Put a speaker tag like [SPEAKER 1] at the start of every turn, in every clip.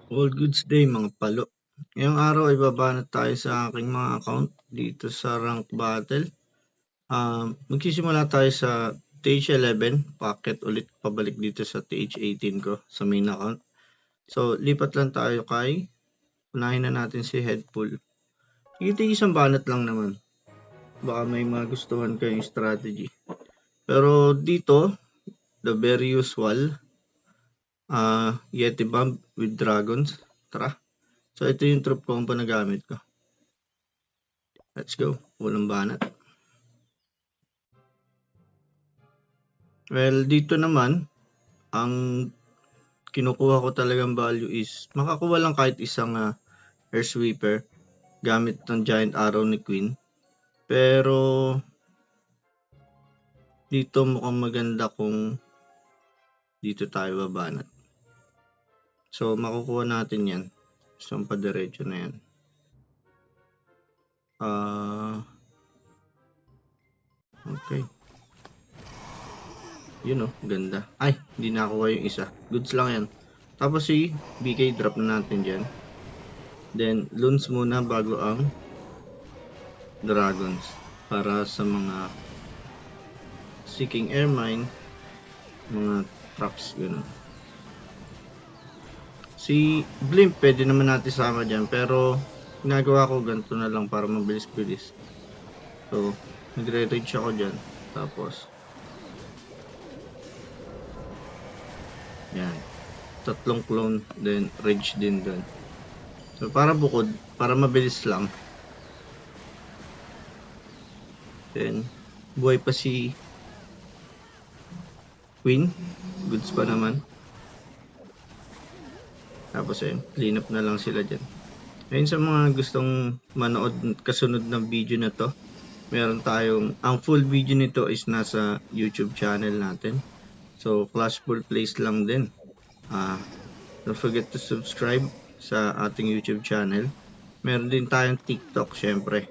[SPEAKER 1] All goods day mga palo. Ngayong araw ay babanat tayo sa aking mga account dito sa rank battle. Magsisimula tayo sa TH11, packet ulit pabalik dito sa TH18 ko sa main account. So lipat lang tayo kay, unahin na natin si Headpool. Sige, isang banat lang naman. Baka may magustuhan kayong strategy. Pero dito, the very usual, Yeti Bomb with Dragons. Tara. So ito yung troop combo na gamit ko. Let's go. Walang banat. Well, dito naman, ang kinukuha ko talagang value is makakuha lang kahit isang air sweeper gamit ng giant arrow ni Queen. Pero dito mukhang maganda kung dito tayo babanat. So makukuha natin yan. Isang padiretso na yan. Okay. Yun ganda. Ay, hindi nakuha yung isa. Goods lang yan. Tapos si BK drop na natin dyan. Then, loons muna bago ang dragons. Para sa mga seeking air mine, mga traps, gano'n. Si Blimp, pwede naman natin sama dyan. Pero, ginagawa ko ganito na lang para mabilis-bilis. So, nagre-reach ako dyan. Tapos, yan. 3 clone, then rage din dun. So, para bukod, para mabilis lang. Then, buhay pa si Queen. Goods pa naman. Tapos clean up na lang sila dyan. Ngayon sa mga gustong manood kasunod ng video na to, meron tayong, ang full video nito is nasa YouTube channel natin. So, Clashful Plays lang din. Don't forget to subscribe sa ating YouTube channel. Meron din tayong TikTok, syempre.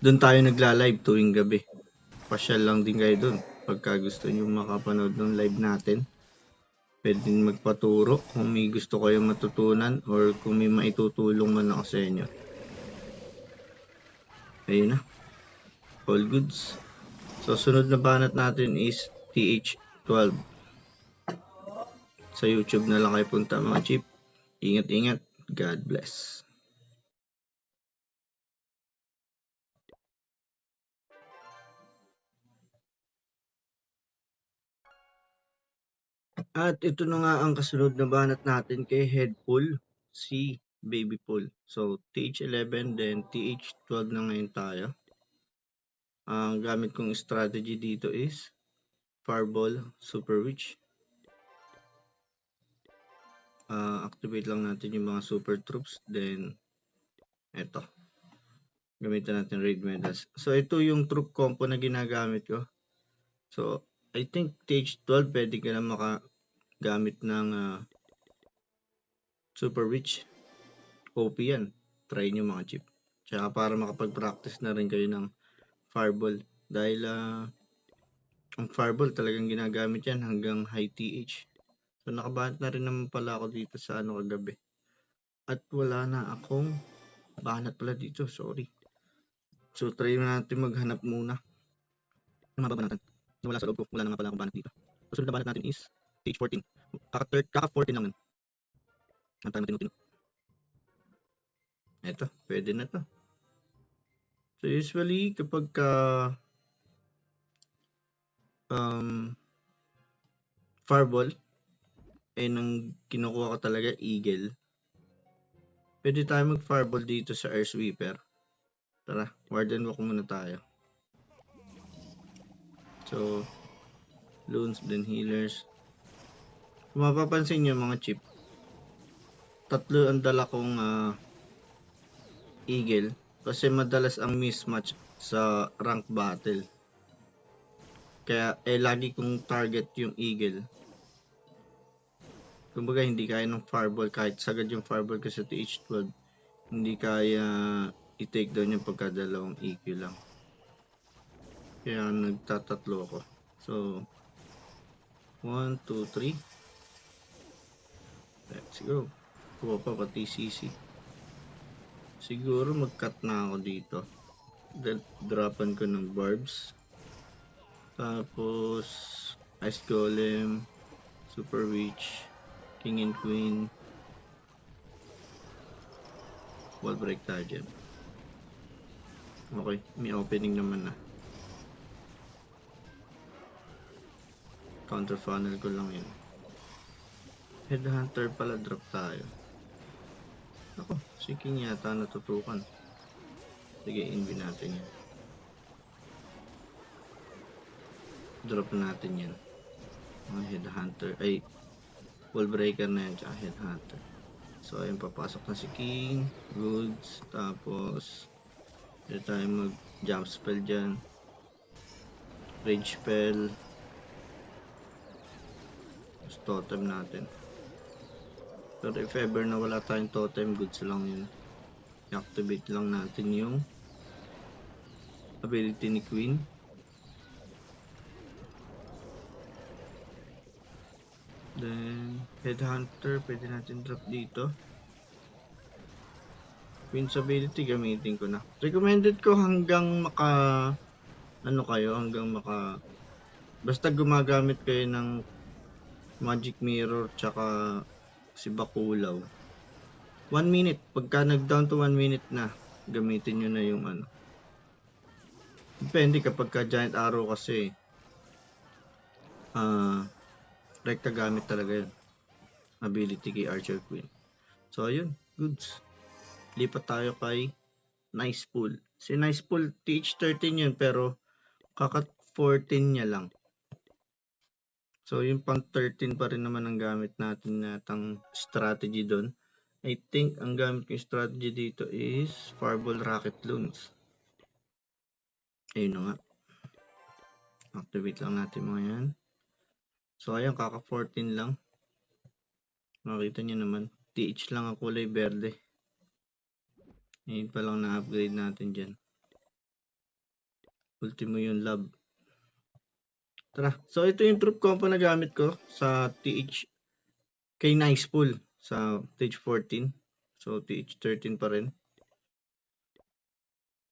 [SPEAKER 1] Doon tayo nagla-live tuwing gabi. Pasyal lang din kayo doon pagka gusto nyo makapanood ng live natin. Pwede din magpaturo kung may gusto kayong matutunan or kung may maitutulong man ako sa inyo. Ayun na. All goods. So, sunod na banat natin is TH12. Sa YouTube na lang kayo punta mga chip. Ingat-ingat. God bless. At ito na nga ang kasunod na banat natin kay Headpool, si Babypool. So, TH11 then TH12 na ngayon tayo. Ang gamit kong strategy dito is Fireball, Super Witch. Activate lang natin yung mga super troops. Then, eto. Gamitan natin raid medals. So, ito yung troop combo na ginagamit ko. So, I think TH12 pwede ka na makagamit ng Super Witch. OP yan. Try nyo mga chip. Tsaka para makapag-practice na rin kayo ng Fireball. Dahil ang Fireball talagang ginagamit yan hanggang high TH. So nakabanat na rin naman pala ako dito sa kagabi. At wala na akong banat pala dito. Sorry. So try natin maghanap muna. Mababanatan. Wala sa loob ko. Wala na nga pala akong banat dito. So sunod na banat natin is TH14. Kaka-14 lang nun. Ang tayo matino-tino. Eto. Pwede na to. So usually kapag Fireball nang kinukuha ko talaga Eagle, pwede tayo mag Fireball dito sa Air Sweeper. Tara, Warden walk muna tayo. So, loons, then healers. Kung mapapansin nyo mga chip, 3 ang dala kong Eagle kasi madalas ang mismatch sa rank battle. Kaya lagi kong target yung Eagle. Kumbaga hindi kaya ng Fireball, kahit sagad yung Fireball ko sa TH12, hindi kaya i-take down yung pagkadalawang EQ lang. Kaya nagtatatlo ako. So, 1, 2, 3. Let's go. Kuha pa pati CC. Siguro mag-cut na ako dito. Dropan ko ng barbs. Tapos Ice Golem, Super Witch, King and Queen. Wall break tayo dyan. Okay, may opening naman na. Counter funnel ko lang yun. Headhunter pala, drop tayo. Ako, si King yata natutukan. Sige, invi natin yan. Drop natin yan. Mga headhunter, ay wall breaker na yan, tsaka headhunter. So ayun, papasok na si King, goods, tapos dito tayo mag jump spell dyan, rage spell, tapos totem natin. Pero if ever na wala tayong totem, goods lang yun. I-activate lang natin yung ability ni Queen. Then headhunter, pwede natin drop dito. Queen's ability gamitin ko na. Recommended ko hanggang basta gumagamit kayo ng magic mirror tsaka si Bakulaw. 1 minute, pagka nag-down to 1 minute na, gamitin nyo na yung Depende kapag ka giant arrow kasi rekta gamit talaga yun. Ability kay Archer Queen. So ayun, goods. Lipat tayo kay Nice Pool. Si Nice Pool, TH13 yun, pero kakat 14 niya lang. So yung pang 13 pa rin naman ang gamit natin natang strategy doon. I think ang gamit yung strategy dito is Fireball Rocket Loons. Ayun na nga. Activate lang natin mga yan. So ayan, kaka 14 lang. Makita nyo naman, TH lang ang kulay berde. Ngayon pa lang na-upgrade natin dyan. Ultimo yung lab. Tara, so ito yung troop compo na gamit ko sa TH kay Nice Pool sa TH 14. So TH 13 pa rin.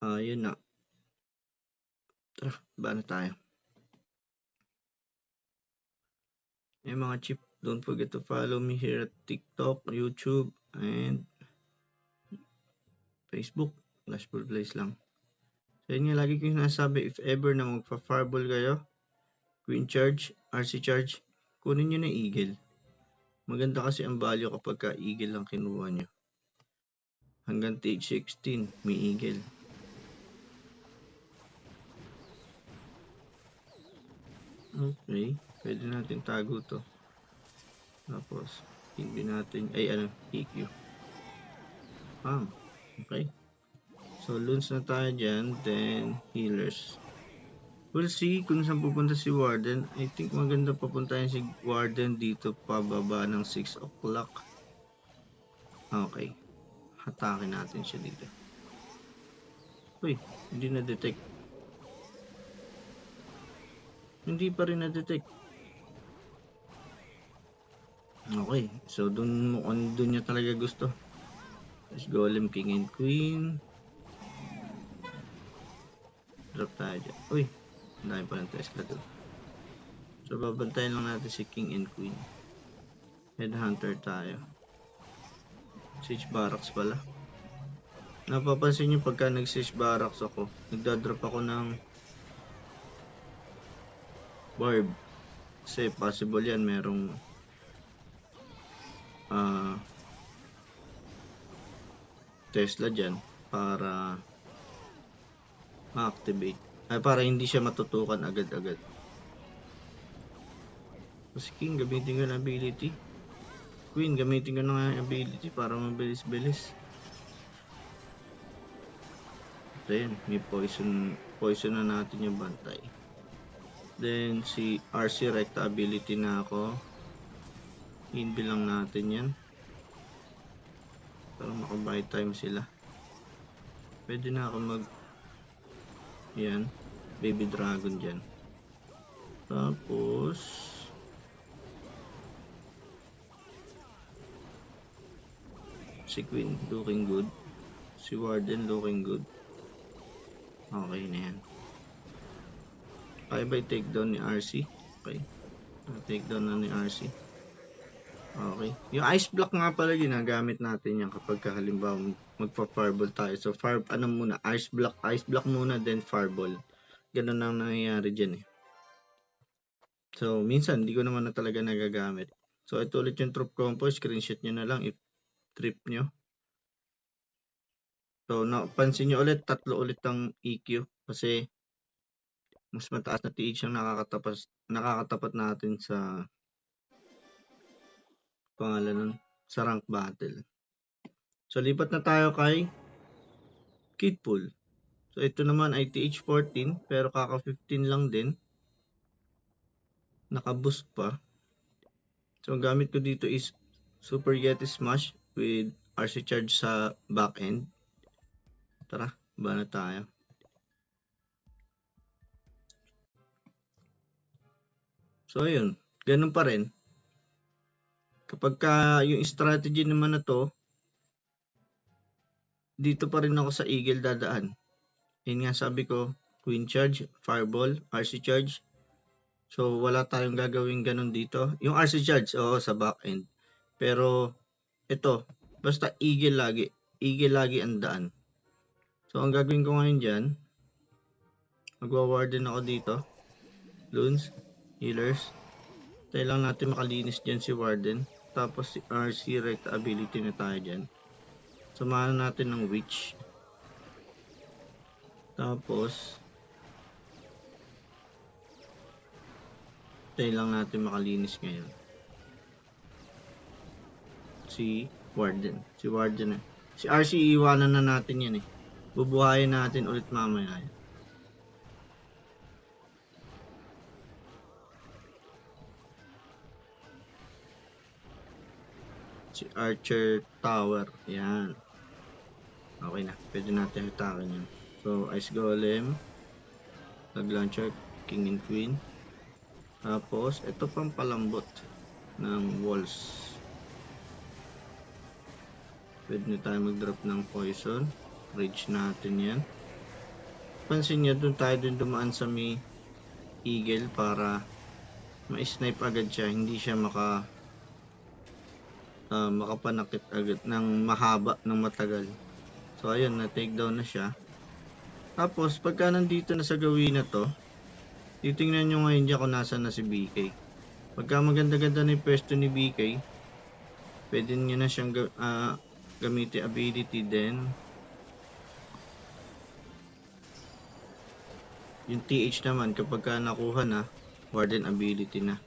[SPEAKER 1] Yun na. Tara, ba na tayo. Mga chip, don't forget to follow me here at TikTok, YouTube, and Facebook. Flashball Place lang. So yun nga, lagi ko yung nasabi, if ever na magpa-fireball kayo, Queen Charge, RC Charge, kunin nyo na Eagle. Maganda kasi ang value kapag ka Eagle lang kinuha nyo. Hanggang TH16, may Eagle. Okay, pwede natin tago to. Tapos, hindi natin, EQ. Okay. So, loons na tayo dyan, then healers. We'll see kung saan pupunta si Warden. I think maganda papuntahin si Warden dito pababa ng 6 o'clock. Okay. Hatakin natin siya dito. Uy, hindi na-detect. Hindi pa rin na-detect. Okay, so dun niya talaga gusto. Let's Golem, King and Queen. Drop tayo dyan. Uy, dahil pa ng Tesla doon. So babantayan lang natin si King and Queen. Headhunter tayo. Siege Barracks pala. Napapansin nyo pagka nag-Siege Barracks ako, nagdadrop ako ng Barb. Kasi possible yan, merong Tesla dyan para ma-activate. Para hindi siya matutukan agad-agad. Kasi King, gamitin ko na ability. Queen, gamitin ko na nga ability para mabilis-bilis. Then, may poison na natin yung bantay. Then, si RC Recta ability na ako. Inbi lang natin yan. Para makabuy time sila. Pwede na ako yan, baby dragon dyan. Tapos Si Queen looking good. Si Warden looking good. Okay na yan. Kaya ba i-take down ni RC? Okay. Take down na ni RC. Okay. Yung ice block nga pala ginagamit natin yan kapag halimbawa magpa-fireball tayo. So muna, ice block muna, then fireball. Ganun ang nangyayari dyan eh. So minsan hindi ko naman na talaga nagagamit. So ito ulit yung troop compo, screenshot nyo na lang i-trip nyo. So napansin nyo ulit, 3 ulit ang EQ kasi mas mataas na TH ang nakakatapat natin sa pangalan nun, sa rank battle. So lipat na tayo kay Kidpool. So ito naman ay TH14 pero kaka 15 lang din. Naka-boost pa. So ang gamit ko dito is Super Yeti Smash with RC Charge sa back end. Tara, ba na tayo. So ayun, ganun pa rin. Kapag yung strategy naman na to, dito pa rin ako sa Eagle dadaan. Yun nga sabi ko, Queen Charge, Fireball, RC Charge. So wala tayong gagawin ganun dito. Yung RC Charge, oo, sa back end. Pero ito, basta Eagle lagi. Eagle lagi ang daan. So ang gagawin ko ngayon dyan, magwa-warden ako dito. Loons, healers. Tayo lang natin makalinis dyan si Warden. Tapos si RC Recta ability na tayo dyan. Samahan natin ng Witch. Tapos tayo lang natin makalinis ngayon. Si Warden. Si Warden eh. Si RC iwanan na natin yan eh. Bubuhayin natin ulit mamaya. Si Archer Tower. Yan. Okay na. Pwede natin hitakin yan. So, Ice Golem. Lag Launcher. King and Queen. Tapos, ito pang palambot ng walls. Pwede na tayo mag-drop ng poison. Rage natin yan. Pansin nyo, dun tayo dumaan sa may Eagle para ma-snipe agad siya. Hindi siya makapanakit agad ng mahaba, ng matagal. So ayun, na-take down na siya. Tapos pagka nandito na sa gawin na to, titingnan nyo ngayon dyan kung nasa na si BK. Pagka maganda-ganda na yung pwesto ni BK, pwede nyo na siyang gamitin ability din. Yung TH naman kapag nakuha na, Warden ability na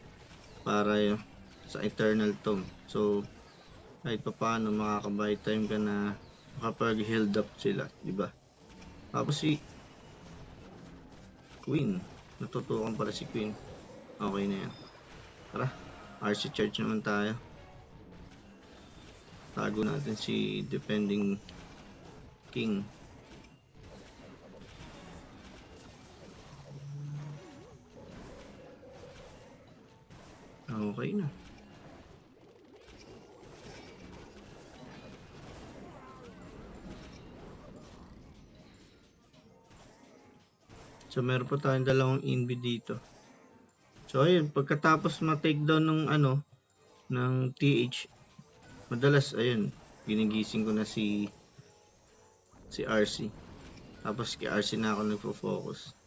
[SPEAKER 1] para sa Eternal Tome. So kahit pa paano makaka-buy time ka na makapag-healed up sila, di ba? Tapos si Queen, natutukan para si Queen. Okay na yan. Tara, RC Charge naman tayo. Tago natin si Defending King. Okay na. So meron pa tayong dalawang invi dito. So ayun, pagkatapos ma-take down ng TH, madalas ayun, ginigising ko na si RC. Tapos kay RC na ako nagfo-focus.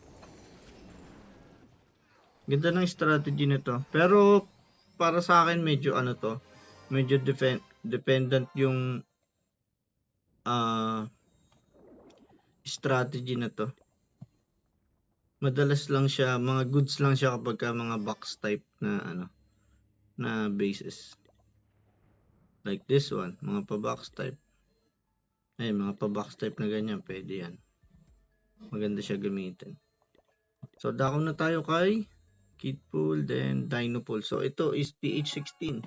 [SPEAKER 1] Ganda ng strategy nito. Pero para sa akin medyo medyo dependent yung strategy na to. Madalas lang siya, mga goods lang siya kapag mga box type na na bases. Like this one, mga pa-box type. Ay, mga pa-box type na ganyan, pwede yan. Maganda siya gamitin. So, dako na tayo kay Kidpool, then Dinopool. So, ito is TH16.